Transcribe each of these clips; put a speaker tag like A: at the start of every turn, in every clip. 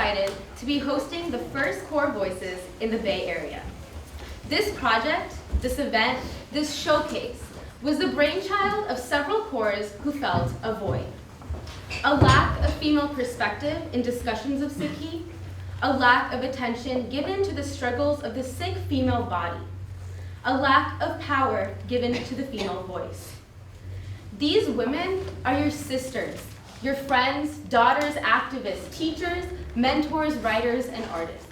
A: excited to be hosting the first Kaur Voices in the Bay Area. This project, this event, this showcase was the brainchild of several Kaurs who felt a void. A lack of female perspective in discussions of Sikhi, a lack of attention given to the struggles of the Sikh female body, a lack of power given to the female voice. These women are your sisters, your friends, daughters, activists, teachers, mentors, writers, and artists.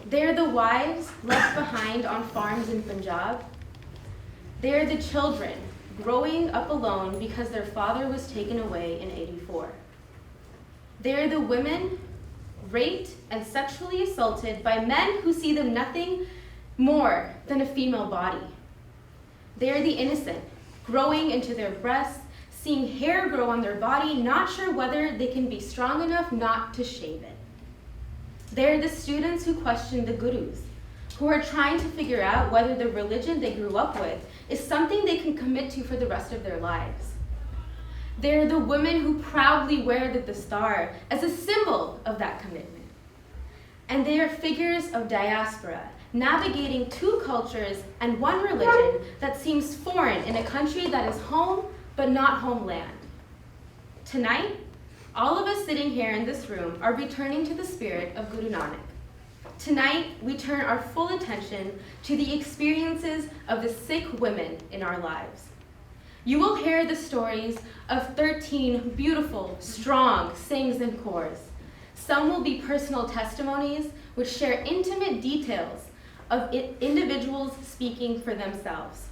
A: They're the wives left behind on farms in Punjab. They're the children growing up alone because their father was taken away in '84. They're the women raped and sexually assaulted by men who see them nothing more than a female body. They're the innocent, growing into their breasts, seeing hair grow on their body, not sure whether they can be strong enough not to shave it. They're the students who question the gurus, who are trying to figure out whether the religion they grew up with is something they can commit to for the rest of their lives. They're the women who proudly wear the dastar as a symbol of that commitment. And they are figures of diaspora, navigating two cultures and one religion that seems foreign in a country that is home but not homeland. Tonight, all of us sitting here in this room are returning to the spirit of Guru Nanak. Tonight, we turn our full attention to the experiences of the Sikh women in our lives. You will hear the stories of 13 beautiful, strong Singhs and Kaurs. Some will be personal testimonies which share intimate details of individuals speaking for themselves.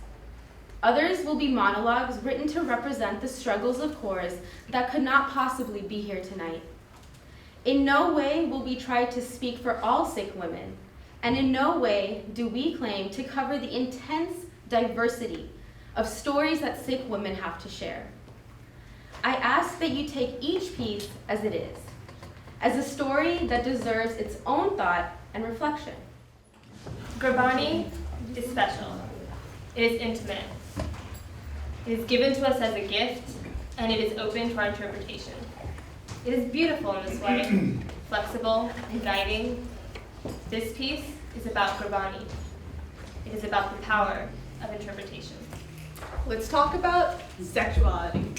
A: Others will be monologues written to represent the struggles of Kaurs that could not possibly be here tonight. In no way will we try to speak for all Sikh women, and in no way do we claim to cover the intense diversity of stories that Sikh women have to share. I ask that you take each piece as it is, as a story that deserves its own thought and reflection.
B: Gurbani is special. It is intimate. It is given to us as a gift, and it is open to our interpretation. It is beautiful in this way, flexible and guiding. This piece is about Gurbani. It is about the power of interpretation.
C: Let's talk about sexuality.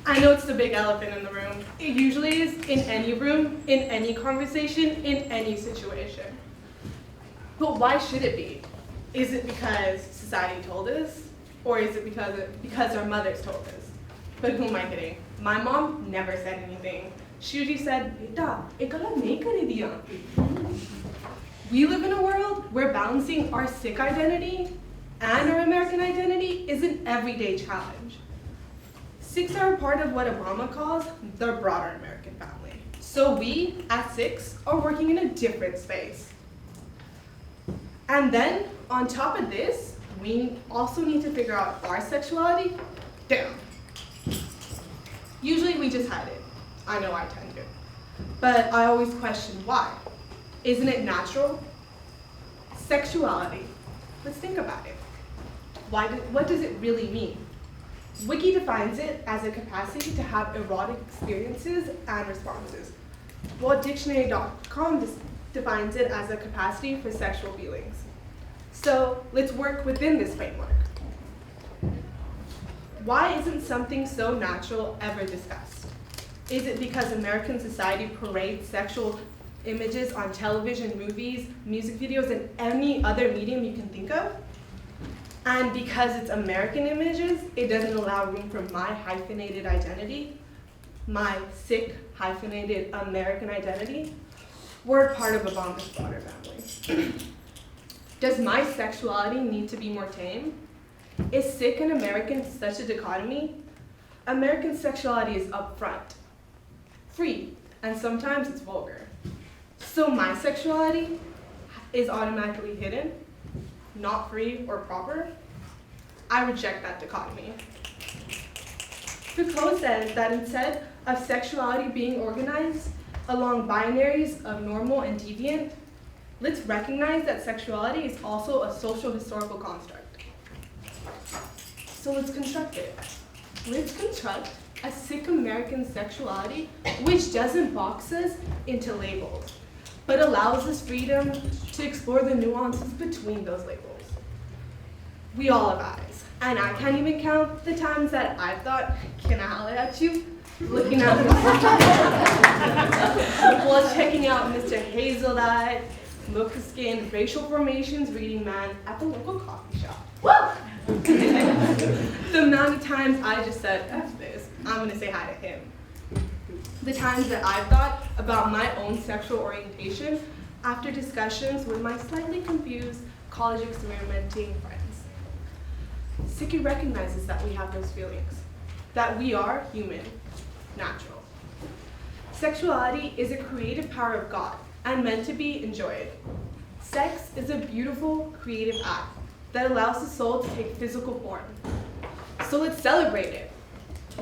C: I know it's the big elephant in the room. It usually is in any room, in any conversation, in any situation. But why should it be? Is it because society told us? Or is it because our mothers told us? But who am I kidding? My mom never said anything. She usually said, "Beta, ek galat nahi kari diya." We live in a world where balancing our Sikh identity and our American identity is an everyday challenge. Sikhs are a part of what Obama calls the broader American family. So we, as Sikhs, are working in a different space. And then, on top of this, we also need to figure out our sexuality. Damn. Usually we just hide it. I know I tend to. But I always question why. Isn't it natural? Sexuality. Let's think about it. What does it really mean? Wiki defines it as a capacity to have erotic experiences and responses, while dictionary.com defines it as a capacity for sexual feelings. So let's work within this framework. Why isn't something so natural ever discussed? Is it because American society parades sexual images on television, movies, music videos, and any other medium you can think of? And because it's American images, it doesn't allow room for my hyphenated identity, my Sikh hyphenated American identity? We're part of Obama's broader family. Does my sexuality need to be more tame? Is Sikh and American such a dichotomy? American sexuality is upfront, free, and sometimes it's vulgar. So my sexuality is automatically hidden, not free or proper? I reject that dichotomy. Foucault says that instead of sexuality being organized along binaries of normal and deviant, let's recognize that sexuality is also a social historical construct. So let's construct it. Let's construct a Sikh American sexuality which doesn't box us into labels, but allows us freedom to explore the nuances between those labels. We all have eyes, and I can't even count the times that I've thought, can I holler at you? Looking at while checking out Mr. Hazel-eyed, mocha-skinned, racial formations reading man at the local coffee shop. The amount of times I just said, F this, I'm gonna say hi to him. The times that I've thought about my own sexual orientation after discussions with my slightly confused college experimenting friends. Sikhi recognizes that we have those feelings, that we are human, natural. Sexuality is a creative power of God and meant to be enjoyed. Sex is a beautiful, creative act that allows the soul to take physical form. So let's celebrate it.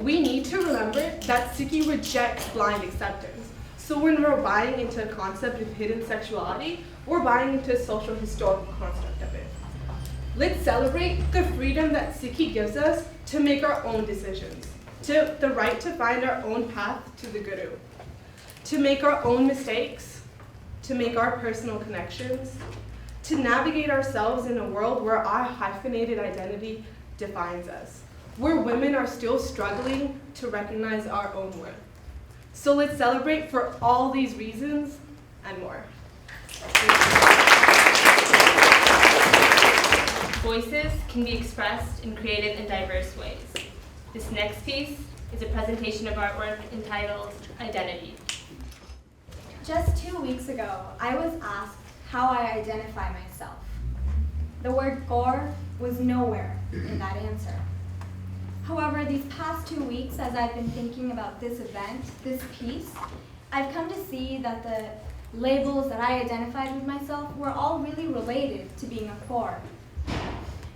C: We need to remember that Sikhi rejects blind acceptance. So when we're buying into a concept of hidden sexuality, we're buying into a social historical construct of it. Let's celebrate the freedom that Sikhi gives us to make our own decisions, to the right to find our own path to the Guru, to make our own mistakes, to make our personal connections, to navigate ourselves in a world where our hyphenated identity defines us, where women are still struggling to recognize our own worth. So let's celebrate for all these reasons and more.
B: Voices can be expressed in creative and diverse ways. This next piece is a presentation of artwork entitled Identity.
D: Just 2 weeks ago, I was asked how I identify myself. The word Kaur was nowhere in that answer. However, these past 2 weeks, as I've been thinking about this event, this piece, I've come to see that the labels that I identified with myself were all really related to being a Kaur.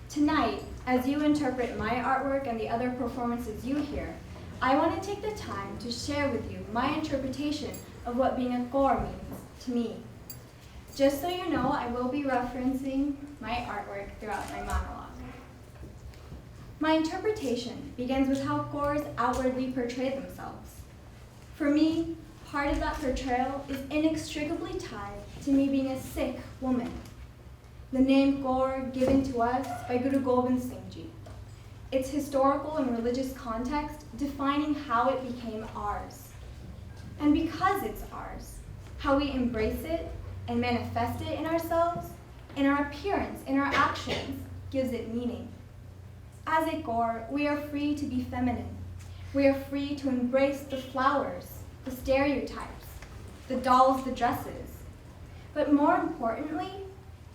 D: Tonight, as you interpret my artwork and the other performances you hear, I want to take the time to share with you my interpretation of what being a Kaur means to me. Just so you know, I will be referencing my artwork throughout my monologue. My interpretation begins with how Kaurs outwardly portray themselves. For me, part of that portrayal is inextricably tied to me being a Sikh woman. The name Kaur given to us by Guru Gobind Singh Ji. Its historical and religious context defining how it became ours. And because it's ours, how we embrace it and manifest it in ourselves, in our appearance, in our actions, gives it meaning. As a Kaur, we are free to be feminine. We are free to embrace the flowers, the stereotypes, the dolls, the dresses. But more importantly,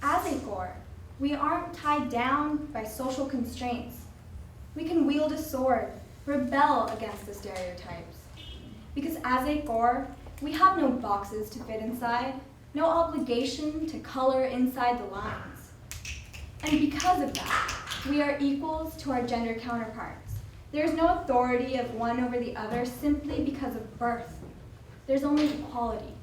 D: as a Kaur, we aren't tied down by social constraints. We can wield a sword, rebel against the stereotypes. Because as a Kaur, we have no boxes to fit inside, no obligation to color inside the lines. And because of that, we are equals to our gender counterparts. There's no authority of one over the other simply because of birth. There's only equality.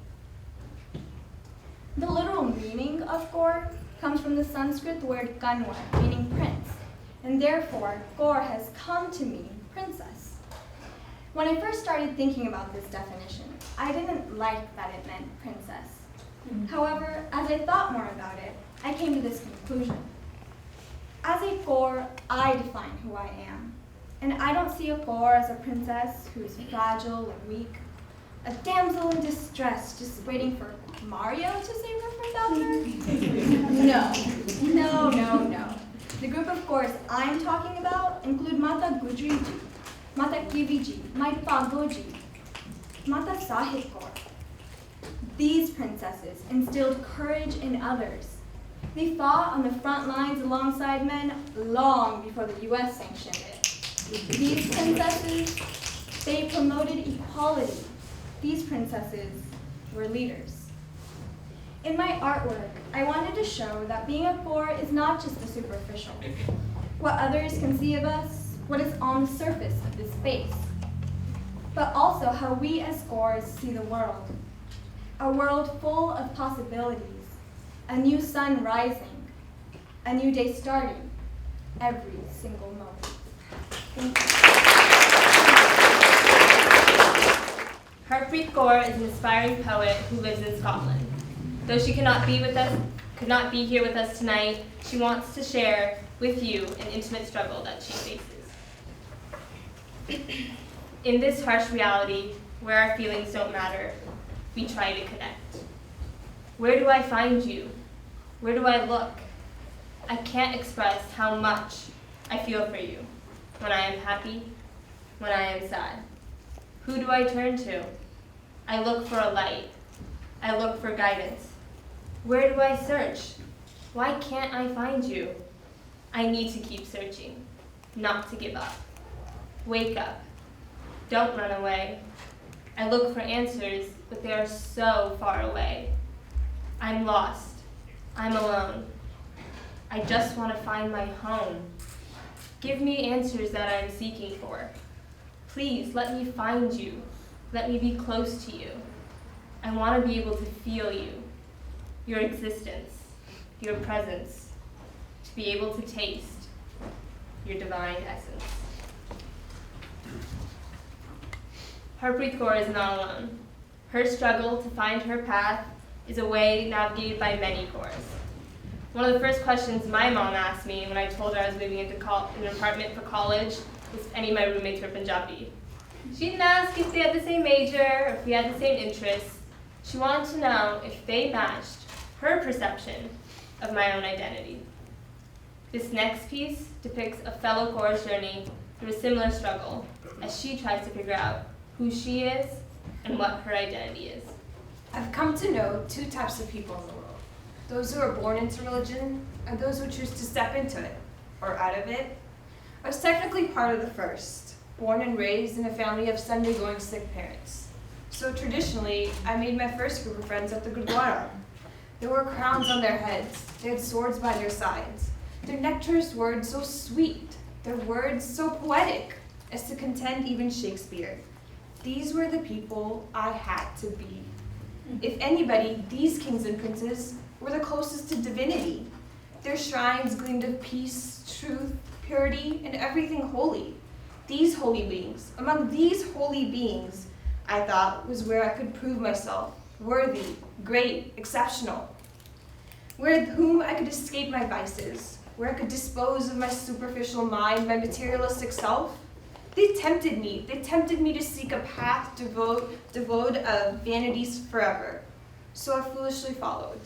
D: The literal meaning of Kaur comes from the Sanskrit word Kanwar, meaning prince, and therefore Kaur has come to mean princess. When I first started thinking about this definition, I didn't like that it meant princess. However, as I thought more about it, I came to this conclusion. As a Kaur, I define who I am. And I don't see a Kaur as a princess who is fragile and weak, a damsel in distress just waiting for Mario to save her from Bowser. No. The group of Kaurs I'm talking about include Mata Gujri Ji, Mata Kivi Ji, Mai Pago Ji, Mata Sahib Kaur. These princesses instilled courage in others. They fought on the front lines alongside men long before the US sanctioned it. These princesses, they promoted equality. These princesses were leaders. In my artwork, I wanted to show that being a Kaur is not just the superficial, what others can see of us, what is on the surface of this space, but also how we as Kaurs see the world. A world full of possibilities, a new sun rising, a new day starting, every single moment. Thank you.
B: Harpreet Kaur is an aspiring poet who lives in Scotland. Though she could not be here with us tonight, she wants to share with you an intimate struggle that she faces. In this harsh reality, where our feelings don't matter, we try to connect. Where do I find you? Where do I look? I can't express how much I feel for you when I am happy, when I am sad. Who do I turn to? I look for a light. I look for guidance. Where do I search? Why can't I find you? I need to keep searching, not to give up. Wake up. Don't run away. I look for answers, but they are so far away. I'm lost. I'm alone. I just want to find my home. Give me answers that I'm seeking for. Please let me find you. Let me be close to you. I want to be able to feel you, your existence, your presence, to be able to taste your divine essence. Harpreet Kaur is not alone. Her struggle to find her path is a way navigated by many Kaurs. One of the first questions my mom asked me when I told her I was moving into an apartment for college was if any of my roommates were Punjabi. She didn't ask if they had the same major or if we had the same interests. She wanted to know if they matched her perception of my own identity. This next piece depicts a fellow Kaur's journey through a similar struggle as she tries to figure out who she is and what her identity is.
E: I've come to know two types of people in the world. Those who are born into religion and those who choose to step into it or out of it. I was technically part of the first, born and raised in a family of Sunday-going Sikh parents. So traditionally, I made my first group of friends at the Gurdwara. There were crowns on their heads, they had swords by their sides. Their nectarous words so sweet, their words so poetic as to contend even Shakespeare. These were the people I had to be. If anybody, these kings and princes were the closest to divinity. Their shrines gleamed of peace, truth, purity, and everything holy. These holy beings, among these holy beings, I thought was where I could prove myself worthy, great, exceptional. With whom I could escape my vices, where I could dispose of my superficial mind, my materialistic self. They tempted me to seek a path devoid of vanities forever. So I foolishly followed.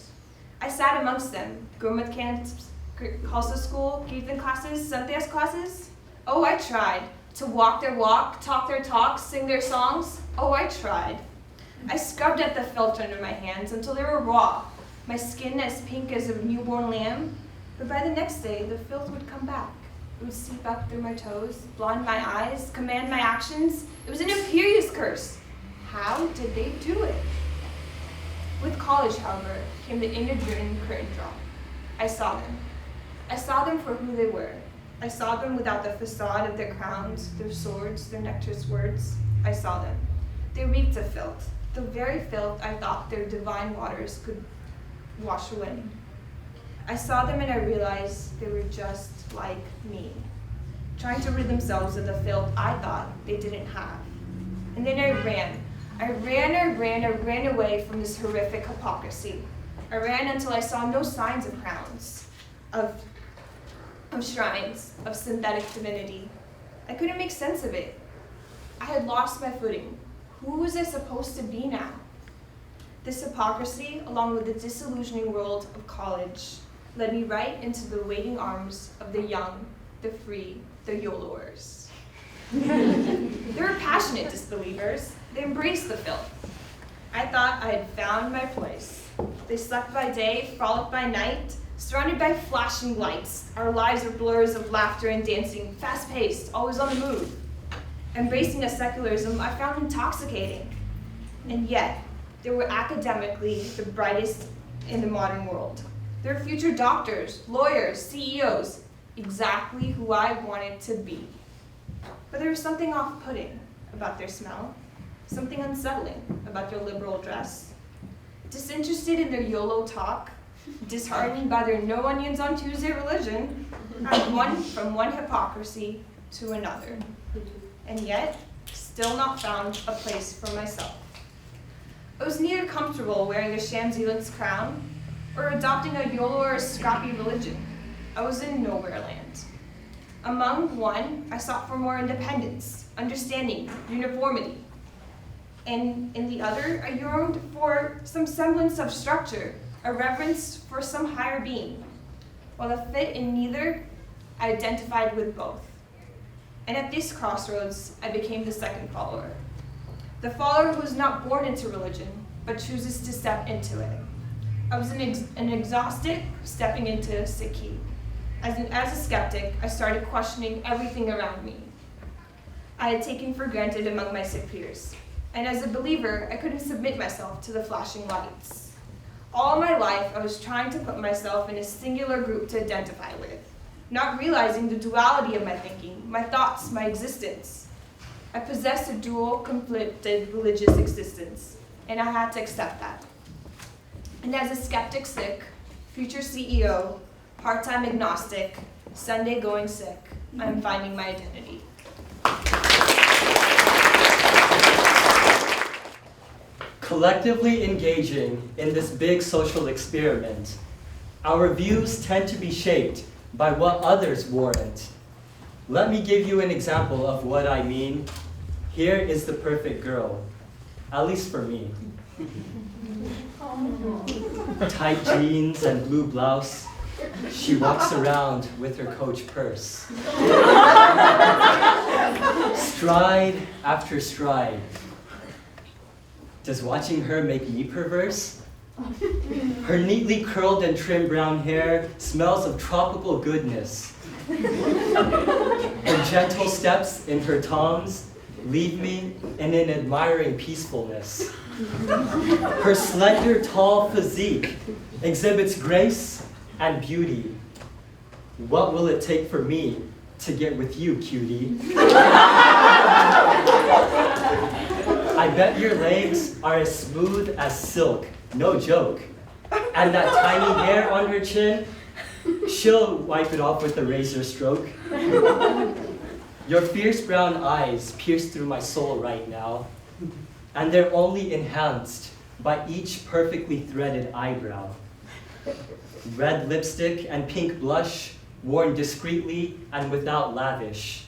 E: I sat amongst them, Gurmat camps, Khalsa school, Kirtan classes, Santyas classes. Oh, I tried to walk their walk, talk their talk, sing their songs. Oh, I tried. I scrubbed at the felt under my hands until they were raw, my skin as pink as a newborn lamb. But by the next day, the filth would come back. It would seep up through my toes, blind my eyes, command my actions. It was an imperious curse. How did they do it? With college, however, came the inadvertent curtain drop. I saw them. I saw them for who they were. I saw them without the facade of their crowns, their swords, their nectarous words. I saw them. They reeked of filth, the very filth I thought their divine waters could wash away. I saw them and I realized they were just like me, trying to rid themselves of the filth I thought they didn't have. And then I ran. I ran away from this horrific hypocrisy. I ran until I saw no signs of crowns, of shrines, of synthetic divinity. I couldn't make sense of it. I had lost my footing. Who was I supposed to be now? This hypocrisy, along with the disillusioning world of college, led me right into the waiting arms of the young, the free, the YOLOers. They were passionate disbelievers. They embraced the filth. I thought I had found my place. They slept by day, frolicked by night, surrounded by flashing lights. Our lives were blurs of laughter and dancing, fast-paced, always on the move. Embracing a secularism I found intoxicating. And yet, they were academically the brightest in the modern world. They were future doctors, lawyers, CEOs, exactly who I wanted to be. But there was something off-putting about their smell, something unsettling about their liberal dress. Disinterested in their YOLO talk, disheartened by their no onions on Tuesday religion, from one hypocrisy to another. And yet, still not found a place for myself. I was neither comfortable wearing a Shamsielan's crown or adopting a YOLO or a scrappy religion. I was in nowhere land. Among one, I sought for more independence, understanding, uniformity. And in the other, I yearned for some semblance of structure, a reverence for some higher being. While a fit in neither, I identified with both. And at this crossroads, I became the second follower. The follower who was not born into religion, but chooses to step into it. I was an agnostic stepping into Sikhi. As a skeptic, I started questioning everything around me. I had taken for granted among my Sikh peers. And as a believer, I couldn't submit myself to the flashing lights. All my life, I was trying to put myself in a singular group to identify with, not realizing the duality of my thinking, my thoughts, my existence. I possessed a dual, conflicted religious existence, and I had to accept that. And as a skeptic Sikh, future CEO, part-time agnostic, Sunday-going Sikh, I'm finding my identity.
F: Collectively engaging in this big social experiment, our views tend to be shaped by what others warrant. Let me give you an example of what I mean. Here is the perfect girl, at least for me. Tight jeans and blue blouse, she walks around with her Coach purse. Stride after stride. Does watching her make me perverse? Her neatly curled and trimmed brown hair smells of tropical goodness. Her gentle steps in her toms leave me in an admiring peacefulness. Her slender, tall physique exhibits grace and beauty. What will it take for me to get with you, cutie? I bet your legs are as smooth as silk, no joke. And that tiny hair on her chin, she'll wipe it off with a razor stroke. Your fierce brown eyes pierce through my soul right now, and they're only enhanced by each perfectly threaded eyebrow. Red lipstick and pink blush, worn discreetly and without lavish.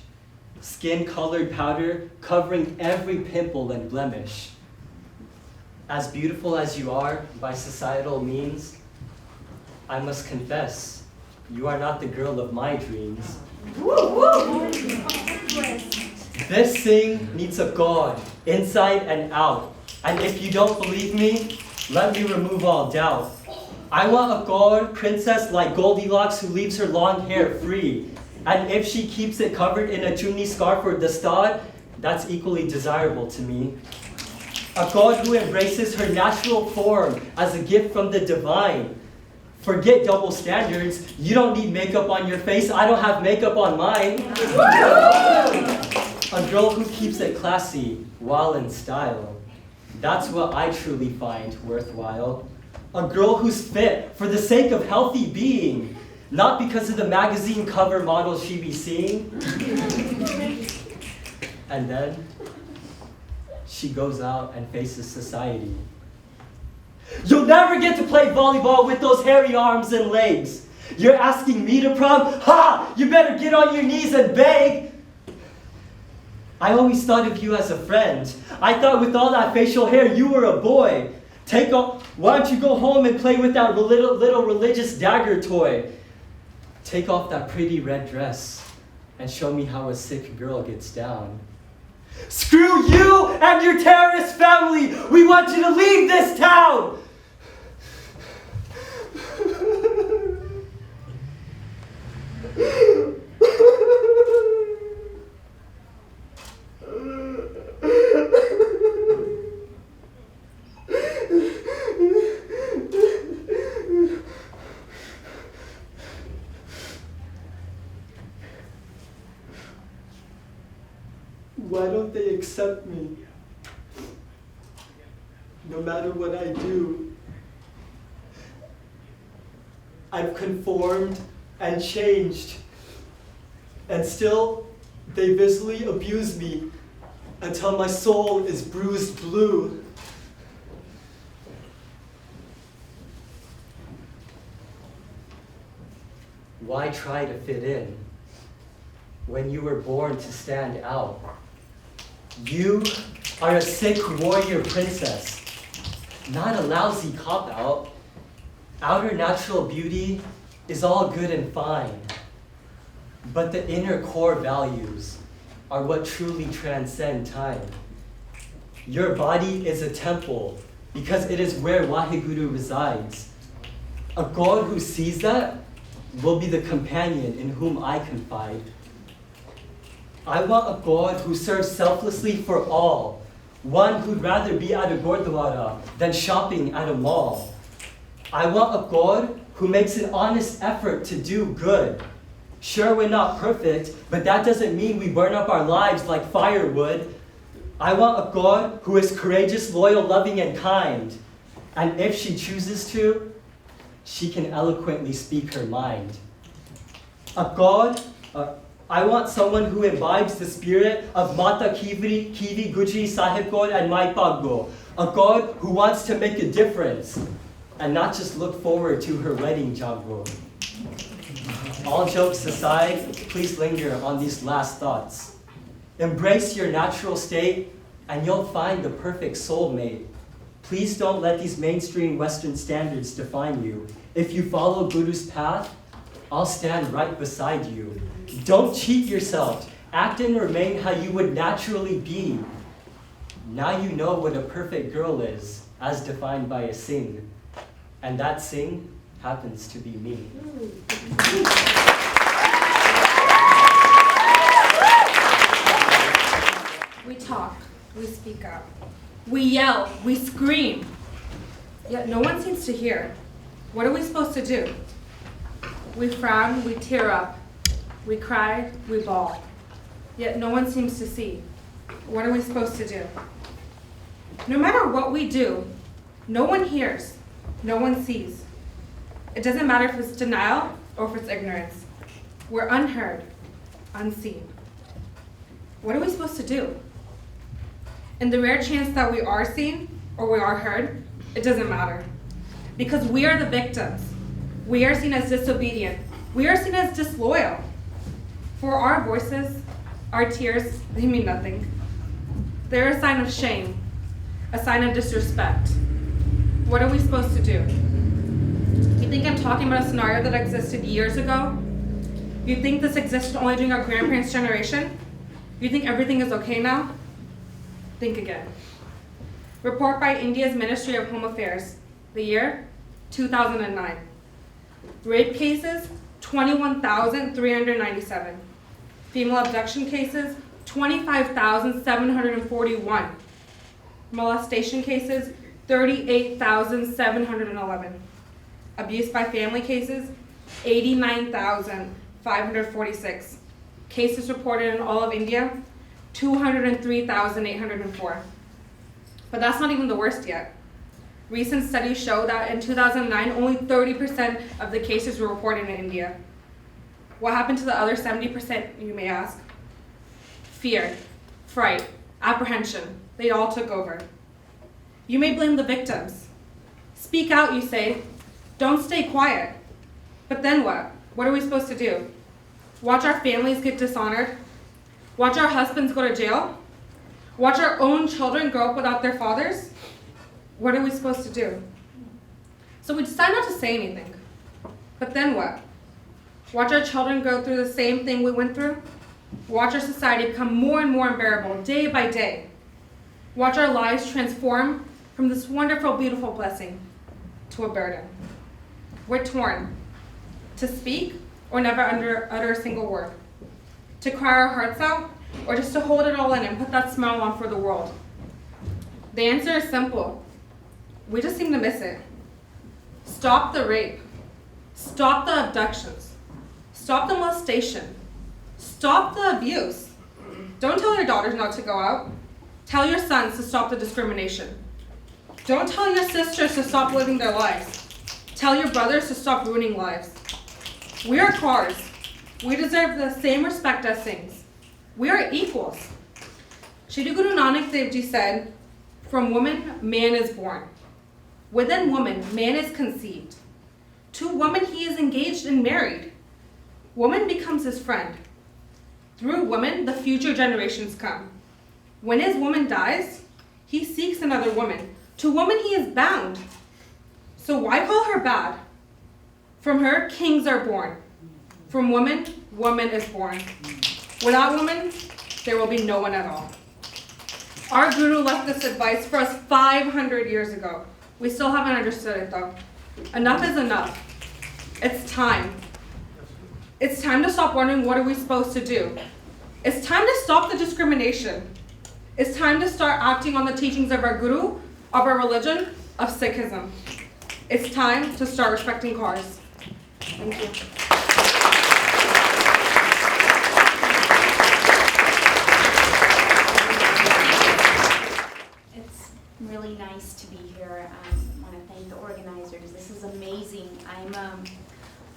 F: Skin-colored powder covering every pimple and blemish. As beautiful as you are by societal means, I must confess, you are not the girl of my dreams. This thing needs a God, inside and out. And if you don't believe me, let me remove all doubt. I want a God princess like Goldilocks who leaves her long hair free. And if she keeps it covered in a chunni scarf or dastard, that's equally desirable to me. A God who embraces her natural form as a gift from the divine. Forget double standards. You don't need makeup on your face. I don't have makeup on mine. A girl who keeps it classy while in style. That's what I truly find worthwhile. A girl who's fit for the sake of healthy being. Not because of the magazine cover models she be seeing. And then she goes out and faces society. You'll never get to play volleyball with those hairy arms and legs. You're asking me to prom? Ha! You better get on your knees and beg. I always thought of you as a friend. I thought with all that facial hair you were a boy. Why don't you go home and play with that little religious dagger toy? Take off that pretty red dress and show me how a Sikh girl gets down. Screw you and your terrorist family! We want you to leave this town! Why don't they accept me? No matter what I do, I've conformed and changed, and still they visibly abuse me until my soul is bruised blue. Why try to fit in when you were born to stand out? You are a Sikh warrior princess, not a lousy cop-out. Outer natural beauty is all good and fine, but the inner core values are what truly transcend time. Your body is a temple because it is where Waheguru resides. A God who sees that will be the companion in whom I confide. I want a God who serves selflessly for all, one who'd rather be at a gurdwara than shopping at a mall. I want a God who makes an honest effort to do good. Sure, we're not perfect, but that doesn't mean we burn up our lives like firewood. I want a God who is courageous, loyal, loving, and kind. And if she chooses to, she can eloquently speak her mind. I want someone who imbibes the spirit of Mata Kivi Gujri Sahib God and Mai Paggo. A God who wants to make a difference and not just look forward to her wedding jaggo. All jokes aside, please linger on these last thoughts. Embrace your natural state and you'll find the perfect soulmate. Please don't let these mainstream Western standards define you. If you follow Guru's path, I'll stand right beside you. Don't cheat yourself. Act and remain how you would naturally be. Now you know what a perfect girl is, as defined by a Singh. And that Singh happens to be me.
G: We talk, we speak up. We yell, we scream. Yet no one seems to hear. What are we supposed to do? We frown, we tear up. We cry, we bawl. Yet no one seems to see. What are we supposed to do? No matter what we do, no one hears, no one sees. It doesn't matter if it's denial or if it's ignorance. We're unheard, unseen. What are we supposed to do? In the rare chance that we are seen or we are heard, it doesn't matter. Because we are the victims. We are seen as disobedient. We are seen as disloyal. For our voices, our tears, they mean nothing. They're a sign of shame, a sign of disrespect. What are we supposed to do? You think I'm talking about a scenario that existed years ago? You think this existed only during our grandparents' generation? You think everything is okay now? Think again. Report by India's Ministry of Home Affairs, the year 2009. Rape cases, 21,397. Female abduction cases, 25,741. Molestation cases, 38,711. Abuse by family cases, 89,546. Cases reported in all of India, 203,804. But that's not even the worst yet. Recent studies show that in 2009, only 30% of the cases were reported in India. What happened to the other 70%, you may ask? Fear, fright, apprehension, they all took over. You may blame the victims. Speak out, you say. Don't stay quiet. But then what? What are we supposed to do? Watch our families get dishonored? Watch our husbands go to jail? Watch our own children grow up without their fathers? What are we supposed to do? So we decide not to say anything. But then what? Watch our children go through the same thing we went through? Watch our society become more and more unbearable day by day. Watch our lives transform from this wonderful, beautiful blessing to a burden. We're torn. To speak or never utter a single word. To cry our hearts out or just to hold it all in and put that smile on for the world. The answer is simple. We just seem to miss it. Stop the rape. Stop the abductions. Stop the molestation. Stop the abuse. Don't tell your daughters not to go out. Tell your sons to stop the discrimination. Don't tell your sisters to stop living their lives. Tell your brothers to stop ruining lives. We are Kaurs. We deserve the same respect as Singhs. We are equals. Shri Guru Nanak Dev Ji said, "From woman, man is born. Within woman, man is conceived. To woman he is engaged and married. woman becomes his friend. Through woman, the future generations come. When his woman dies, he seeks another woman. To woman he is bound. So why call her bad? From her, kings are born. From woman, woman is born. Without woman, there will be no one at all. Our guru left this advice for us 500 years ago. We still haven't understood it though. Enough is enough. It's time. It's time to stop wondering what are we supposed to do. It's time to stop the discrimination. It's time to start acting on the teachings of our guru, of our religion, of Sikhism. It's time to start respecting cars. Thank you.
H: It's really nice to be here. I want to thank the organizers. This is amazing.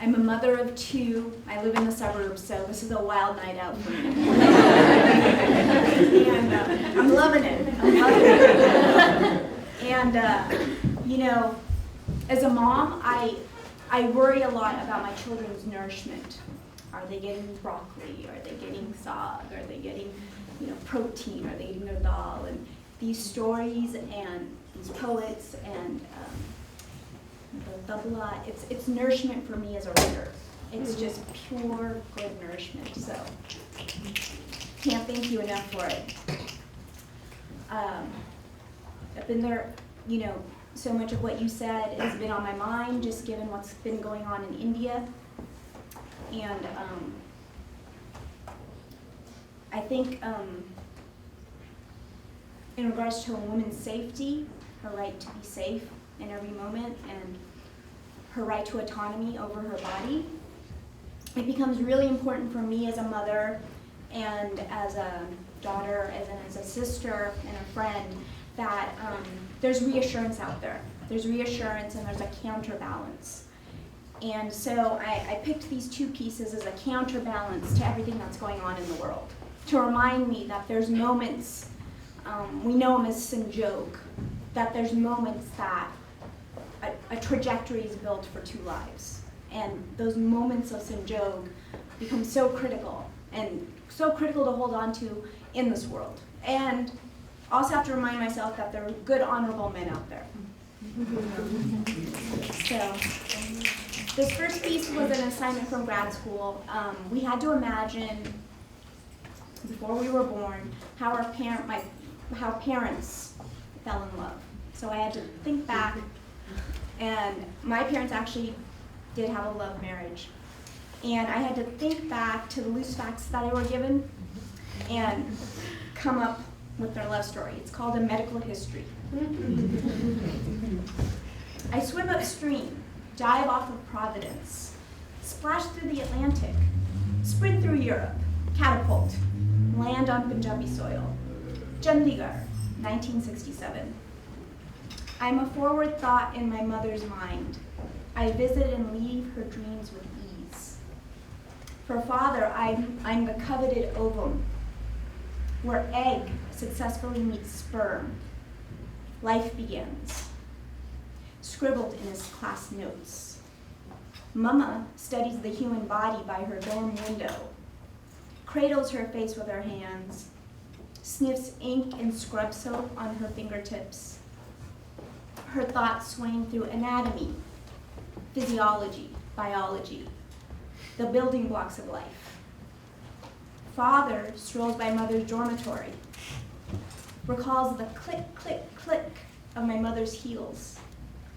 H: I'm a mother of two. I live in the suburbs, so this is a wild night out for me. And I'm loving it. And you know, as a mom, I worry a lot about my children's nourishment. Are they getting broccoli? Are they getting sag? Are they getting, protein? Are they eating their dal? And these stories and these poets and the tabla, it's nourishment for me as a writer. It's just pure good nourishment. So can't thank you enough for it. I've been there, so much of what you said has been on my mind, just given what's been going on in India. And I think in regards to a woman's safety, her right to be safe in every moment, and her right to autonomy over her body, it becomes really important for me as a mother and as a daughter, as a sister and a friend, that there's reassurance out there. There's reassurance and there's a counterbalance. And so I picked these two pieces as a counterbalance to everything that's going on in the world, to remind me that there's moments, we know them as sanjog, that there's moments that a trajectory is built for two lives. And those moments of sanjog become so critical, and so critical to hold on to in this world. And also have to remind myself that there are good, honorable men out there. So, this first piece was an assignment from grad school. We had to imagine, before we were born, how parents fell in love. So I had to think back, and my parents actually did have a love marriage. And I had to think back to the loose facts that I were given and come up with their love story. It's called a medical history. I swim upstream, dive off of Providence, splash through the Atlantic, sprint through Europe, catapult, land on Punjabi soil. Chandigarh, 1967. I'm a forward thought in my mother's mind. I visit and leave her dreams with ease. For father, I'm the coveted ovum, where egg successfully meets sperm. Life begins. Scribbled in his class notes. Mama studies the human body by her dorm window, cradles her face with her hands, sniffs ink and scrub soap on her fingertips. Her thoughts swaying through anatomy, physiology, biology, the building blocks of life. Father strolls by mother's dormitory, recalls the click, click, click of my mother's heels,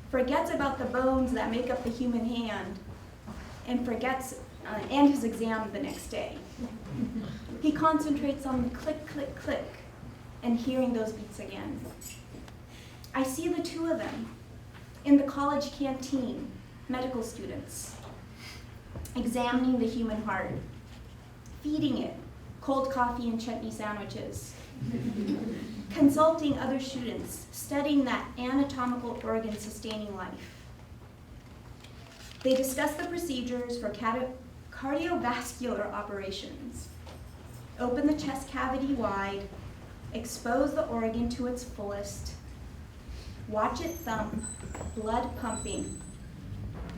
H: forgets about the bones that make up the human hand, and forgets and his exam the next day. He concentrates on the click, click, click, and hearing those beats again. I see the two of them in the college canteen, medical students, examining the human heart, feeding it cold coffee and chutney sandwiches, consulting other students, studying that anatomical organ sustaining life. They discuss the procedures for cardiovascular operations, open the chest cavity wide, expose the organ to its fullest, watch it thump, blood pumping,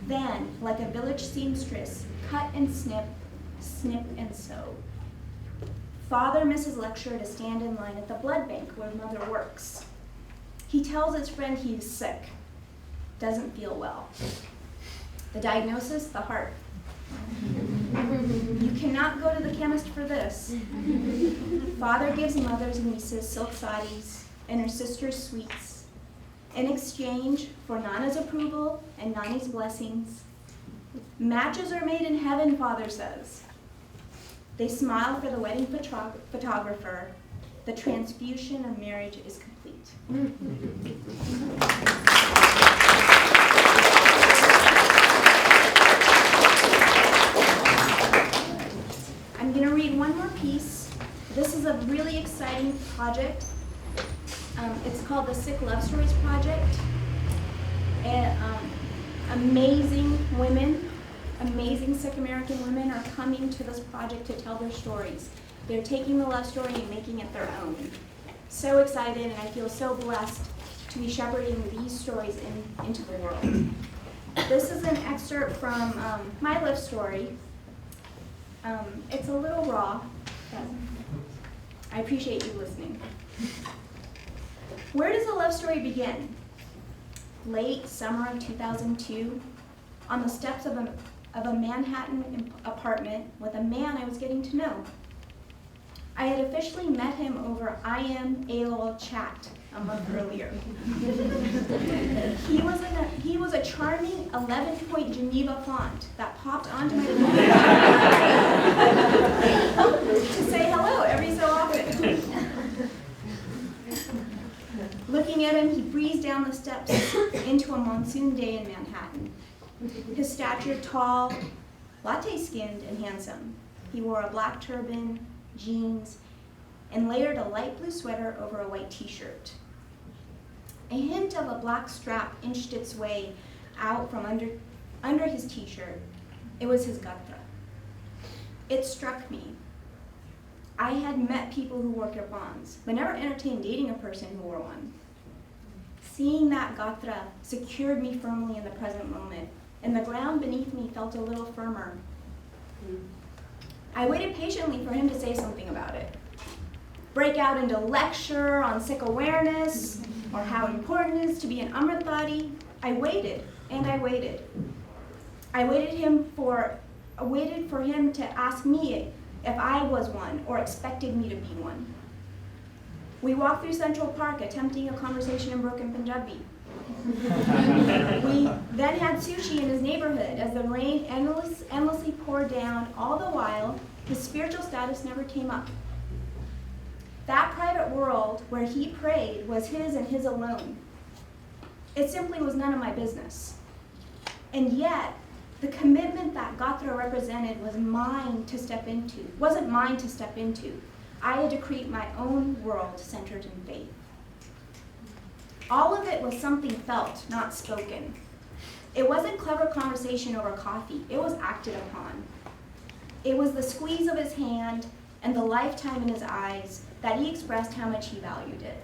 H: then, like a village seamstress, cut and snip, snip and sew. Father misses lecture to stand in line at the blood bank where mother works. He tells his friend he is sick, doesn't feel well. The diagnosis, the heart. You cannot go to the chemist for this. Father gives mother's nieces silk saris and her sisters sweets in exchange for Nana's approval and Nani's blessings. Matches are made in heaven, father says. They smile for the wedding photographer. The transfusion of marriage is complete. I'm going to read one more piece. This is a really exciting project. It's called the Sikh Love Stories Project. And, amazing women, amazing Sikh American women are coming to this project to tell their stories. They're taking the love story and making it their own. So excited, and I feel so blessed to be shepherding these stories into the world. This is an excerpt from my love story. It's a little raw, but I appreciate you listening. Where does a love story begin? Late summer of 2002, on the steps of a Manhattan apartment with a man I was getting to know. I had officially met him over IM AOL chat a month earlier. He was a charming 11-point Geneva font that popped onto my phone to say hello every so often. Looking at him, he breezed down the steps into a monsoon day in Manhattan. His stature tall, latte-skinned, and handsome. He wore a black turban, jeans, and layered a light blue sweater over a white t-shirt. A hint of a black strap inched its way out from under his t-shirt. It was his gatra. It struck me. I had met people who wore kirbans, but never entertained dating a person who wore one. Seeing that gatra secured me firmly in the present moment, and the ground beneath me felt a little firmer. I waited patiently for him to say something about it. Break out into lecture on Sikh awareness, or how important it is to be an Amritdhari. I waited, and I waited. I waited for him to ask me if I was one, or expected me to be one. We walked through Central Park, attempting a conversation in broken Punjabi. We then had sushi in his neighborhood as the rain endlessly poured down. All the while, his spiritual status never came up. That private world where he prayed was his and his alone. It simply was none of my business. And yet, the commitment that Gatra represented wasn't mine to step into. I had to create my own world centered in faith. All of it was something felt, not spoken. It wasn't clever conversation over coffee. It was acted upon. It was the squeeze of his hand and the lifetime in his eyes that he expressed how much he valued it.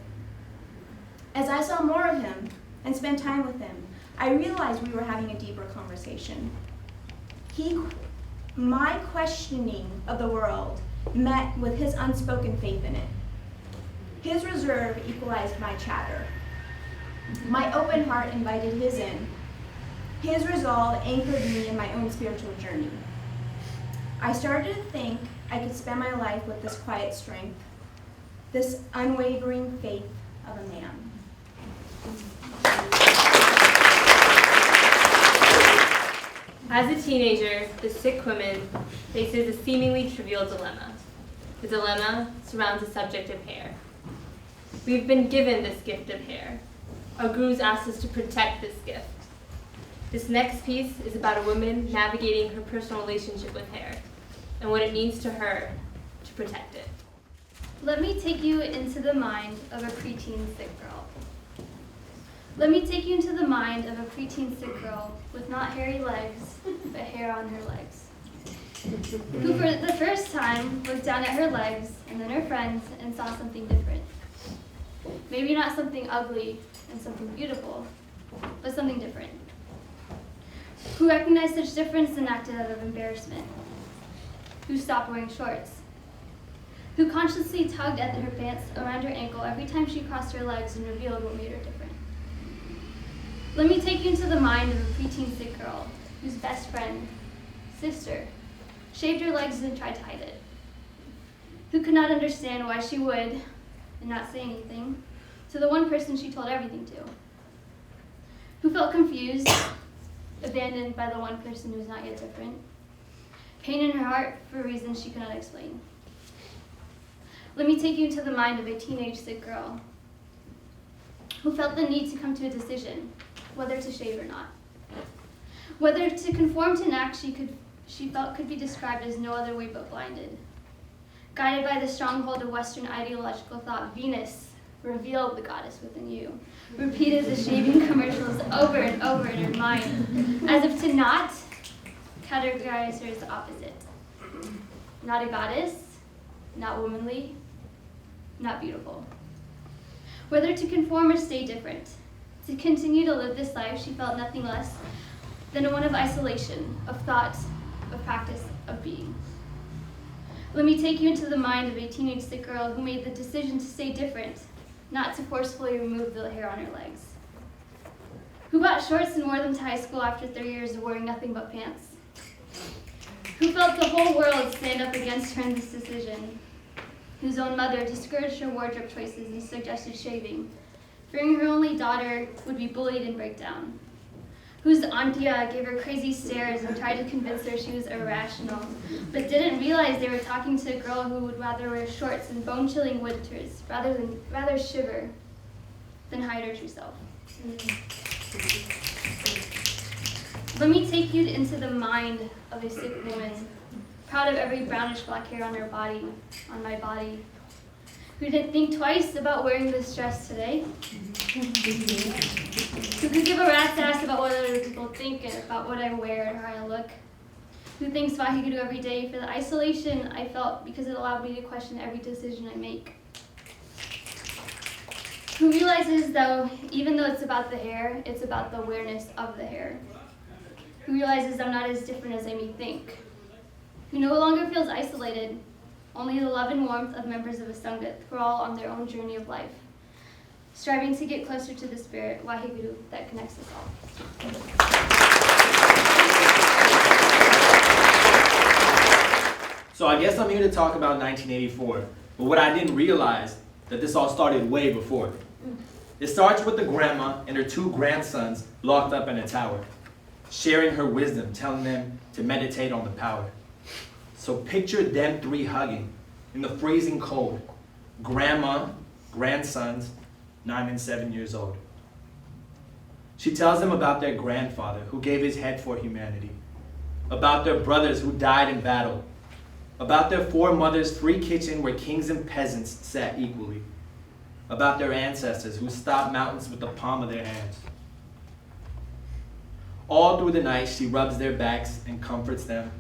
H: As I saw more of him and spent time with him, I realized we were having a deeper conversation. My questioning of the world met with his unspoken faith in it. His reserve equalized my chatter. My open heart invited his in. His resolve anchored me in my own spiritual journey. I started to think I could spend my life with this quiet strength, this unwavering faith of a man.
B: As a teenager, the Sikh woman faces a seemingly trivial dilemma. The dilemma surrounds the subject of hair. We've been given this gift of hair. Our gurus asked us to protect this gift. This next piece is about a woman navigating her personal relationship with hair and what it means to her to protect it.
I: Let me take you into the mind of a preteen Sikh girl. Let me take you into the mind of a preteen Sikh girl with not hairy legs, but hair on her legs, who for the first time looked down at her legs and then her friends and saw something different. Maybe not something ugly and something beautiful, but something different. Who recognized such difference and acted out of embarrassment. who stopped wearing shorts, who consciously tugged at her pants around her ankle every time she crossed her legs and revealed what made her different. Let me take you into the mind of a preteen Sikh girl whose best friend, sister, shaved her legs and tried to hide it, who could not understand why she would, and not say anything, to the one person she told everything to, who felt confused, abandoned by the one person who was not yet different, pain in her heart for reasons she could not explain. Let me take you into the mind of a teenage Sikh girl who felt the need to come to a decision, whether to shave or not, whether to conform to an act she felt could be described as no other way but blinded. Guided by the stronghold of Western ideological thought, Venus revealed the goddess within you, repeated the shaving commercials over and over in her mind, as if to not categorize her as the opposite. Not a goddess, not womanly, not beautiful. Whether to conform or stay different, to continue to live this life, she felt nothing less than one of isolation, of thought, of practice, of being. Let me take you into the mind of a teenage Sikh girl who made the decision to stay different, not to forcefully remove the hair on her legs. Who bought shorts and wore them to high school after 3 years of wearing nothing but pants. Who felt the whole world stand up against her in this decision. Whose own mother discouraged her wardrobe choices and suggested shaving, fearing her only daughter would be bullied and break down. Whose auntia gave her crazy stares and tried to convince her she was irrational, but didn't realize they were talking to a girl who would rather wear shorts in bone-chilling winters rather shiver than hide her true self. Let me take you into the mind of a Sikh woman, proud of every brownish black hair on her body, on my body, who didn't think twice about wearing this dress today, who could give a rat's ass about what other people think and about what I wear and how I look, who thinks Vaheguru every day for the isolation I felt because it allowed me to question every decision I make, who realizes though, even though it's about the hair, it's about the awareness of the hair, who realizes I'm not as different as I may think, who no longer feels isolated, only the love and warmth of members of a Sangat who are all on their own journey of life, striving to get closer to the spirit, Vaheguru, that connects us all.
J: So I guess I'm here to talk about 1984, but what I didn't realize, that this all started way before. It starts with the grandma and her 2 grandsons locked up in a tower, sharing her wisdom, telling them to meditate on the power. So picture them 3 hugging in the freezing cold. Grandma, grandsons, 9 and 7 years old. She tells them about their grandfather who gave his head for humanity, about their brothers who died in battle, about their foremothers' free kitchen where kings and peasants sat equally, about their ancestors who stopped mountains with the palm of their hands. All through the night, she rubs their backs and comforts them,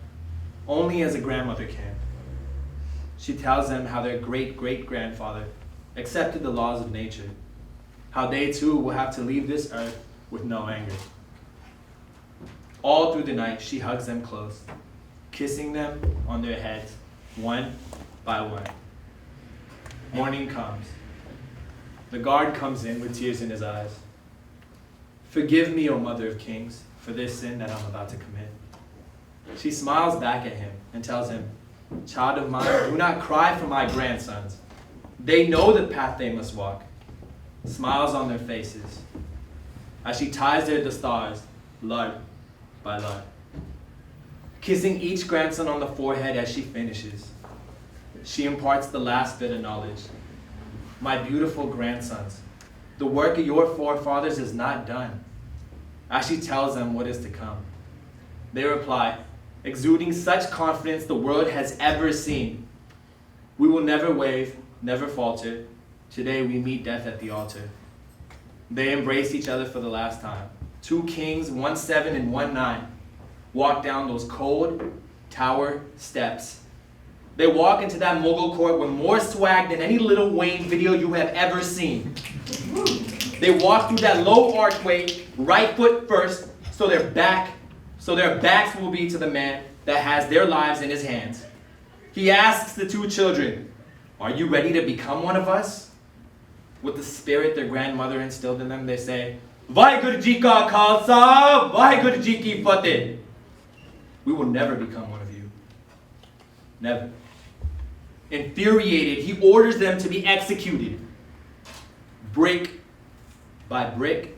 J: only as a grandmother can. She tells them how their great-great-grandfather accepted the laws of nature, how they too will have to leave this earth with no anger. All through the night, she hugs them close, kissing them on their heads, one by one. Morning comes. The guard comes in with tears in his eyes. "Forgive me, O Mother of Kings, for this sin that I'm about to commit." She smiles back at him and tells him, "Child of mine, do not cry for my grandsons. They know the path they must walk." Smiles on their faces as she ties their dastars, lud by lud, kissing each grandson on the forehead as she finishes. She imparts the last bit of knowledge. "My beautiful grandsons, the work of your forefathers is not done." As she tells them what is to come, they reply, exuding such confidence the world has ever seen, "We will never wave, never falter. Today we meet death at the altar." They embrace each other for the last time. 2 kings, 1 7 and 1 9, walk down those cold tower steps. They walk into that Mughal court with more swag than any Lil Wayne video you have ever seen. They walk through that low archway, right foot first, so their backs will be to the man that has their lives in his hands. He asks the two children, "Are you ready to become one of us?" With the spirit their grandmother instilled in them, they say, "Vaheguru Ji Ka Khalsa, Vaheguru Ji Ki Fateh." We will never become one of you. Never. Infuriated, he orders them to be executed. Brick by brick,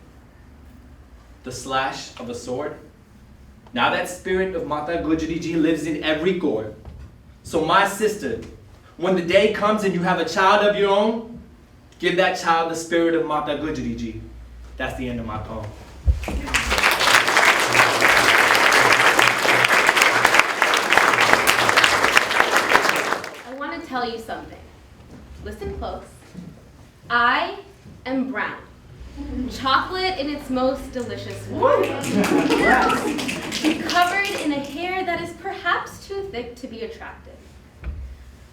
J: the slash of a sword. Now that spirit of Mata Gujari Ji lives in every core. So my sister, when the day comes and you have a child of your own, give that child the spirit of Mata Gujari Ji. That's the end of my poem.
A: I want to tell you something. Listen close. I am brown. Chocolate in its most delicious form. Covered in a hair that is perhaps too thick to be attractive.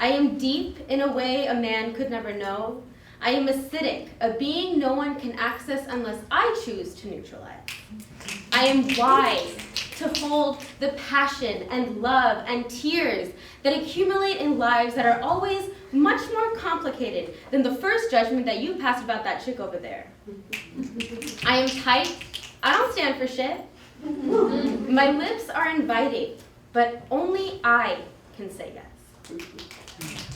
A: I am deep in a way a man could never know. I am acidic, a being no one can access unless I choose to neutralize. I am wise to hold the passion and love and tears that accumulate in lives that are always much more complicated than the first judgment that you passed about that chick over there. I am tight. I don't stand for shit. My lips are inviting, but only I can say yes.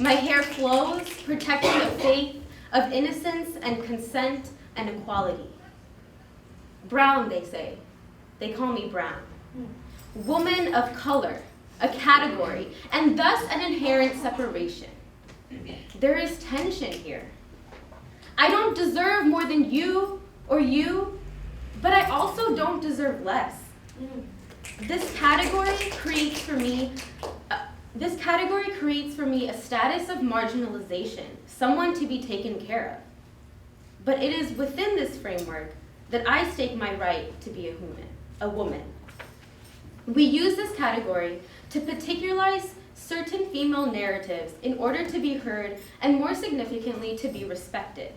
A: My hair flows, protecting the faith of innocence and consent and equality. Brown, they say. They call me brown. Woman of color, a category, and thus an inherent separation. There is tension here. I don't deserve more than you or you, but I also don't deserve less. This category creates for me a status of marginalization, someone to be taken care of. But it is within this framework that I stake my right to be a woman. We use this category to particularize certain female narratives in order to be heard and, more significantly, to be respected.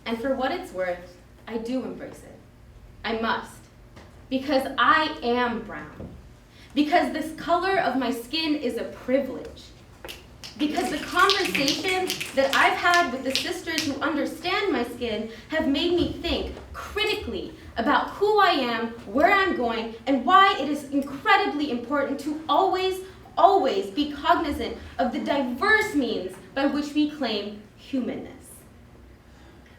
A: And for what it's worth, I do embrace it. I must, because I am brown. Because this color of my skin is a privilege. Because the conversations that I've had with the sisters who understand my skin have made me think critically about who I am, where I'm going, and why it is incredibly important to always be cognizant of the diverse means by which we claim humanness.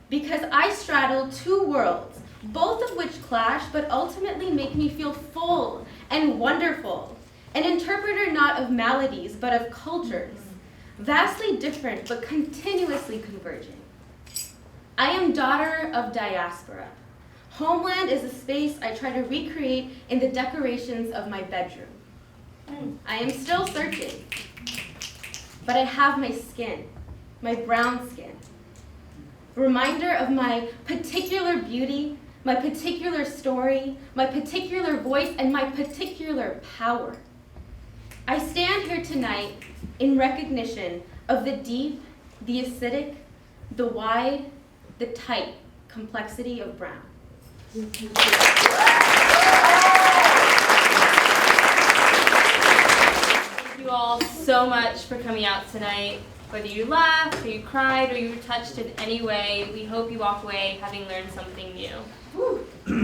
A: Because I straddle two worlds, both of which clash but ultimately make me feel full and wonderful, an interpreter not of maladies but of cultures, vastly different but continuously converging. I am daughter of diaspora. Homeland is a space I try to recreate in the decorations of my bedroom. I am still searching, but I have my skin, my brown skin. Reminder of my particular beauty, my particular story, my particular voice, and my particular power. I stand here tonight in recognition of the deep, the acidic, the wide, the tight complexity of brown.
B: Thank you all so much for coming out tonight. Whether you laughed, or you cried, or you were touched in any way, we hope you walk away having learned something new.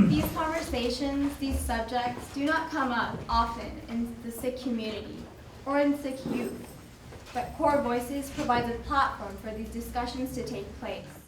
D: These conversations, these subjects, do not come up often in the Sikh community or in Sikh youth, but Kaur Voices provides a platform for these discussions to take place.